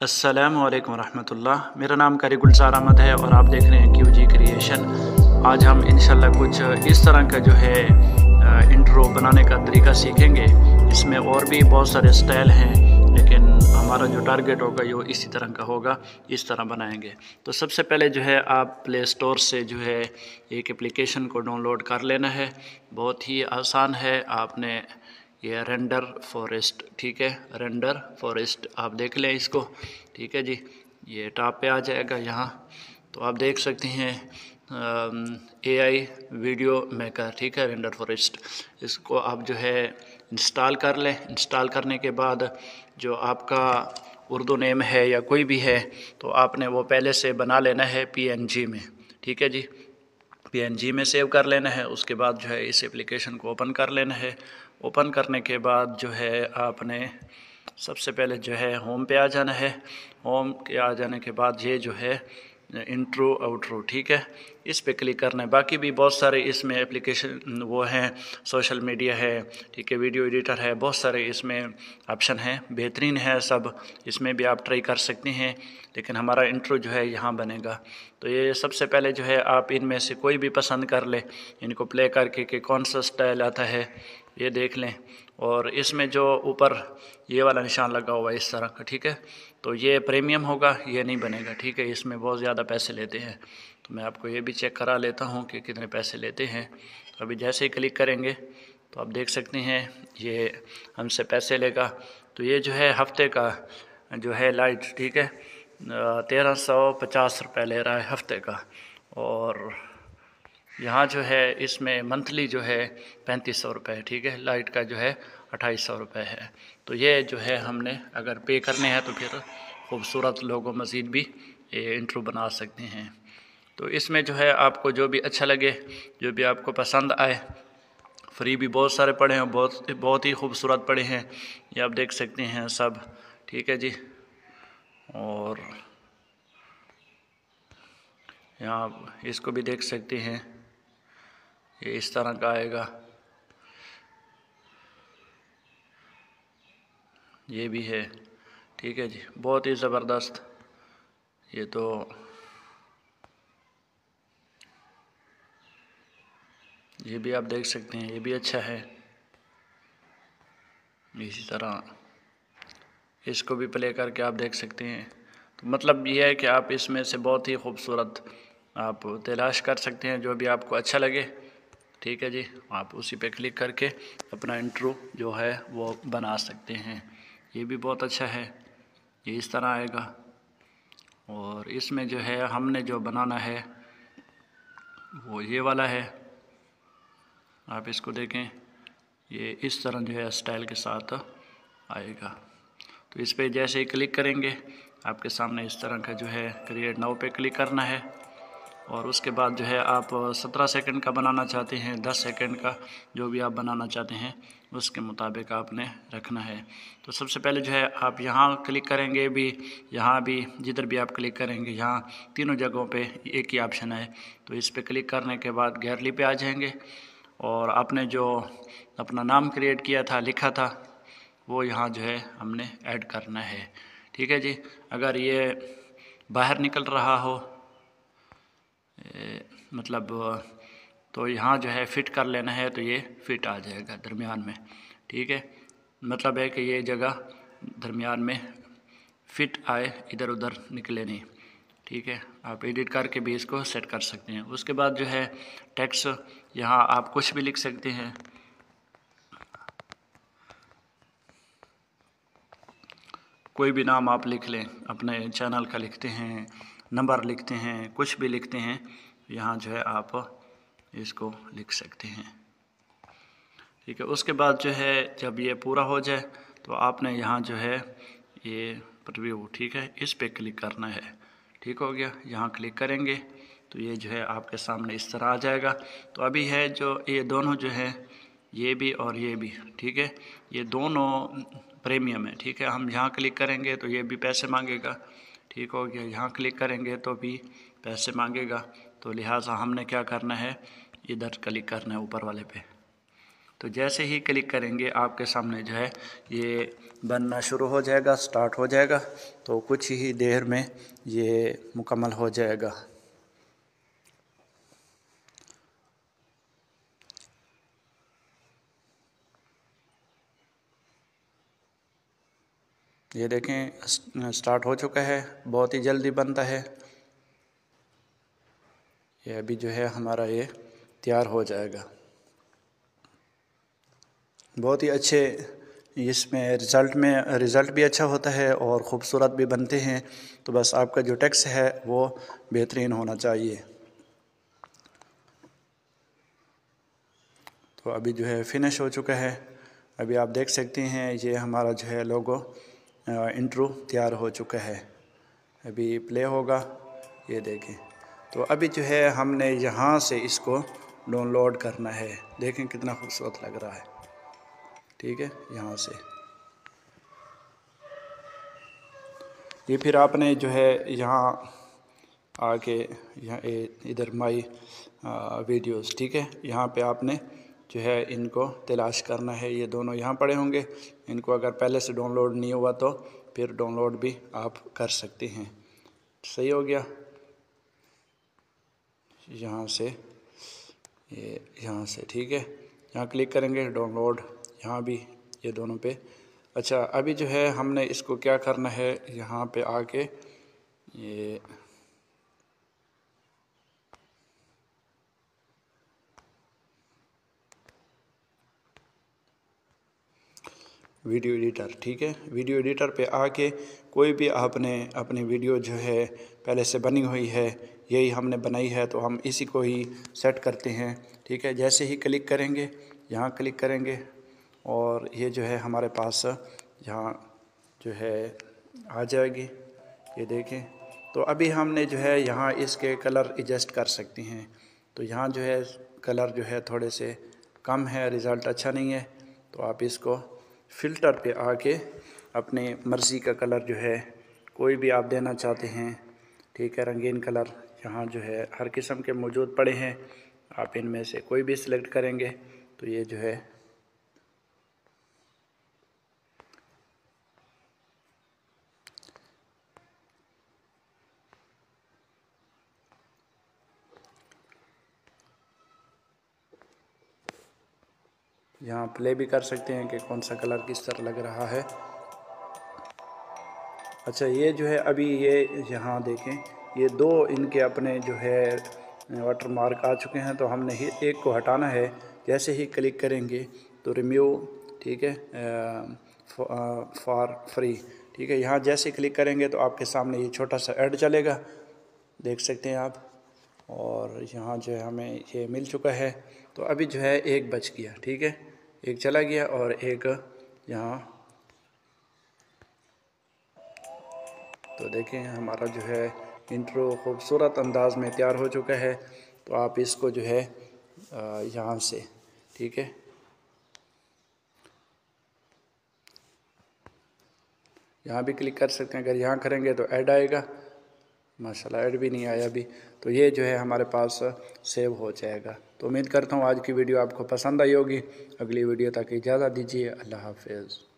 अस्सलामु अलैकुम रहमतुल्लाह। मेरा नाम कारी गुलजार अहमद है और आप देख रहे हैं QG क्रिएशन। आज हम इंशाल्लाह कुछ इस तरह का जो है इंट्रो बनाने का तरीका सीखेंगे। इसमें और भी बहुत सारे स्टाइल हैं, लेकिन हमारा जो टारगेट होगा ये इसी तरह का होगा, इस तरह बनाएंगे। तो सबसे पहले जो है आप प्ले स्टोर से जो है एक एप्लीकेशन को डाउनलोड कर लेना है। बहुत ही आसान है। आपने ये रेंडर फॉरेस्ट, ठीक है, रेंडर फॉरेस्ट आप देख लें इसको, ठीक है जी। ये टॉप पे आ जाएगा यहाँ, तो आप देख सकते हैं AI वीडियो मेकर, ठीक है, रेंडर फॉरेस्ट। इसको आप जो है इंस्टॉल कर लें। इंस्टॉल करने के बाद जो आपका उर्दू नेम है या कोई भी है, तो आपने वो पहले से बना लेना है PNG में, ठीक है जी। PNG में सेव कर लेना है। उसके बाद जो है इस एप्लीकेशन को ओपन कर लेना है। ओपन करने के बाद जो है आपने सबसे पहले जो है होम पे आ जाना है। होम के आ जाने के बाद ये जो है इंट्रो आउट्रो, ठीक है, इस पे क्लिक करना है। बाकी भी बहुत सारे इसमें एप्लीकेशन वो हैं, सोशल मीडिया है, ठीक है, वीडियो एडिटर है, बहुत सारे इसमें ऑप्शन हैं, बेहतरीन है सब। इसमें भी आप ट्राई कर सकते हैं, लेकिन हमारा इंट्रो जो है यहाँ बनेगा। तो ये सबसे पहले जो है आप इनमें से कोई भी पसंद कर लें, इनको प्ले करके कि कौन सा स्टाइल आता है ये देख लें। और इसमें जो ऊपर ये वाला निशान लगा हुआ है इस तरह का, ठीक है, तो ये प्रीमियम होगा, ये नहीं बनेगा, ठीक है, इसमें बहुत ज़्यादा पैसे लेते हैं। तो मैं आपको ये भी चेक करा लेता हूँ कि कितने पैसे लेते हैं। तो अभी जैसे ही क्लिक करेंगे तो आप देख सकते हैं ये हमसे पैसे लेगा। तो ये जो है हफ्ते का जो है लाइट, ठीक है, 1350 रुपये ले रहा है हफ्ते का। और यहाँ जो है इसमें मंथली जो है 3500 रुपये, ठीक है, लाइट का जो है 2800 रुपये है। तो ये जो है हमने अगर पे करने हैं तो फिर खूबसूरत लोगो मज़ीद भी ये इंट्रो बना सकते हैं। तो इसमें जो है आपको जो भी अच्छा लगे, जो भी आपको पसंद आए, फ्री भी बहुत सारे पड़े हैं, बहुत ही खूबसूरत पड़े हैं, ये आप देख सकते हैं सब, ठीक है जी। और यहाँ इसको भी देख सकते हैं, ये इस तरह का आएगा, ये भी है, ठीक है जी, बहुत ही ज़बरदस्त। ये तो ये भी आप देख सकते हैं, ये भी अच्छा है। इसी तरह इसको भी प्ले करके आप देख सकते हैं। तो मतलब ये है कि आप इसमें से बहुत ही खूबसूरत आप तलाश कर सकते हैं, जो भी आपको अच्छा लगे, ठीक है जी। आप उसी पे क्लिक करके अपना इंट्रो जो है वो बना सकते हैं। ये भी बहुत अच्छा है, ये इस तरह आएगा। और इसमें जो है हमने जो बनाना है वो ये वाला है, आप इसको देखें, ये इस तरह जो है स्टाइल के साथ आएगा। तो इस पे जैसे ही क्लिक करेंगे आपके सामने इस तरह का जो है क्रिएट नाउ पे क्लिक करना है। और उसके बाद जो है आप 17 सेकंड का बनाना चाहते हैं, 10 सेकंड का, जो भी आप बनाना चाहते हैं उसके मुताबिक आपने रखना है। तो सबसे पहले जो है आप यहाँ क्लिक करेंगे भी, यहाँ भी, जिधर भी आप क्लिक करेंगे यहाँ तीनों जगहों पे एक ही ऑप्शन है। तो इस पर क्लिक करने के बाद गैलरी पे आ जाएंगे और आपने जो अपना नाम क्रिएट किया था, लिखा था, वो यहाँ जो है हमने ऐड करना है, ठीक है जी। अगर ये बाहर निकल रहा हो मतलब तो यहाँ जो है फ़िट कर लेना है, तो ये फ़िट आ जाएगा दरमियान में, ठीक है। मतलब है कि ये जगह दरमियान में फ़िट आए, इधर उधर निकले नहीं, ठीक है। आप एडिट करके भी इसको सेट कर सकते हैं। उसके बाद जो है टेक्स्ट, यहाँ आप कुछ भी लिख सकते हैं, कोई भी नाम आप लिख लें, अपने चैनल का लिखते हैं, नंबर लिखते हैं, कुछ भी लिखते हैं, यहाँ जो है आप इसको लिख सकते हैं, ठीक है। उसके बाद जो है जब ये पूरा हो जाए तो आपने यहाँ जो है ये प्रीव्यू, ठीक है, इस पे क्लिक करना है, ठीक हो गया। यहाँ क्लिक करेंगे तो ये जो है आपके सामने इस तरह आ जाएगा। तो अभी है जो ये दोनों जो है, ये भी और ये भी, ठीक है, ये दोनों प्रीमियम है, ठीक है। हम यहाँ क्लिक करेंगे तो ये भी पैसे मांगेगा, ठीक हो गया। यहाँ क्लिक करेंगे तो भी पैसे मांगेगा। तो लिहाजा हमने क्या करना है, इधर क्लिक करना है ऊपर वाले पे, तो जैसे ही क्लिक करेंगे आपके सामने जो है ये बनना शुरू हो जाएगा, स्टार्ट हो जाएगा। तो कुछ ही देर में ये मुकम्मल हो जाएगा। ये देखें स्टार्ट हो चुका है, बहुत ही जल्दी बनता है। ये अभी जो है हमारा ये तैयार हो जाएगा। बहुत ही अच्छे इसमें रिज़ल्ट भी अच्छा होता है और ख़ूबसूरत भी बनते हैं। तो बस आपका जो टेक्स्ट है वो बेहतरीन होना चाहिए। तो अभी जो है फिनिश हो चुका है। अभी आप देख सकते हैं ये हमारा जो है लोगो इंट्रो तैयार हो चुका है। अभी प्ले होगा, ये देखें। तो अभी जो है हमने यहाँ से इसको डाउनलोड करना है। देखें कितना खूबसूरत लग रहा है, ठीक है। यहाँ से ये फिर आपने जो है यहाँ आके यहाँ इधर माई वीडियोस, ठीक है, यहाँ पे आपने जो है इनको तलाश करना है। ये दोनों यहाँ पड़े होंगे। इनको अगर पहले से डाउनलोड नहीं हुआ तो फिर डाउनलोड भी आप कर सकते हैं। सही हो गया। यहाँ से ये यहाँ से, ठीक है, यहाँ क्लिक करेंगे डाउनलोड, यहाँ भी ये दोनों पे। अच्छा, अभी जो है हमने इसको क्या करना है, यहाँ पे आके ये वीडियो एडिटर, ठीक है, वीडियो एडिटर पे आके कोई भी आपने अपनी वीडियो जो है पहले से बनी हुई है, यही हमने बनाई है, तो हम इसी को ही सेट करते हैं, ठीक है। जैसे ही क्लिक करेंगे, यहाँ क्लिक करेंगे और ये जो है हमारे पास यहाँ जो है आ जाएगी। ये देखें। तो अभी हमने जो है यहाँ इसके कलर एडजस्ट कर सकते हैं। तो यहाँ जो है कलर जो है थोड़े से कम है, रिज़ल्ट अच्छा नहीं है। तो आप इसको फ़िल्टर पे आके अपने मर्ज़ी का कलर जो है कोई भी आप देना चाहते हैं, ठीक है, रंगीन कलर यहाँ जो है हर किस्म के मौजूद पड़े हैं। आप इनमें से कोई भी सिलेक्ट करेंगे तो ये जो है यहाँ प्ले भी कर सकते हैं कि कौन सा कलर किस तरह लग रहा है। अच्छा, ये जो है अभी ये यहाँ देखें, ये दो इनके अपने जो है वाटर मार्क आ चुके हैं। तो हमने ही एक को हटाना है। जैसे ही क्लिक करेंगे तो रिम्यू, ठीक है, फॉर फ्री, ठीक है। यहाँ जैसे क्लिक करेंगे तो आपके सामने ये छोटा सा ऐड चलेगा, देख सकते हैं आप। और यहाँ जो है हमें ये मिल चुका है। तो अभी जो है एक बच गया, ठीक है, एक चला गया और एक यहाँ। तो देखें हमारा जो है इंट्रो खूबसूरत अंदाज में तैयार हो चुका है। तो आप इसको जो है यहाँ से, ठीक है, यहाँ भी क्लिक कर सकते हैं। अगर यहाँ करेंगे तो ऐड आएगा, माशाल्लाह ऐड भी नहीं आया अभी। तो ये जो है हमारे पास सेव हो जाएगा। तो उम्मीद करता हूँ आज की वीडियो आपको पसंद आई होगी। अगली वीडियो तक इजाज़त दीजिए। अल्लाह हाफ़िज़।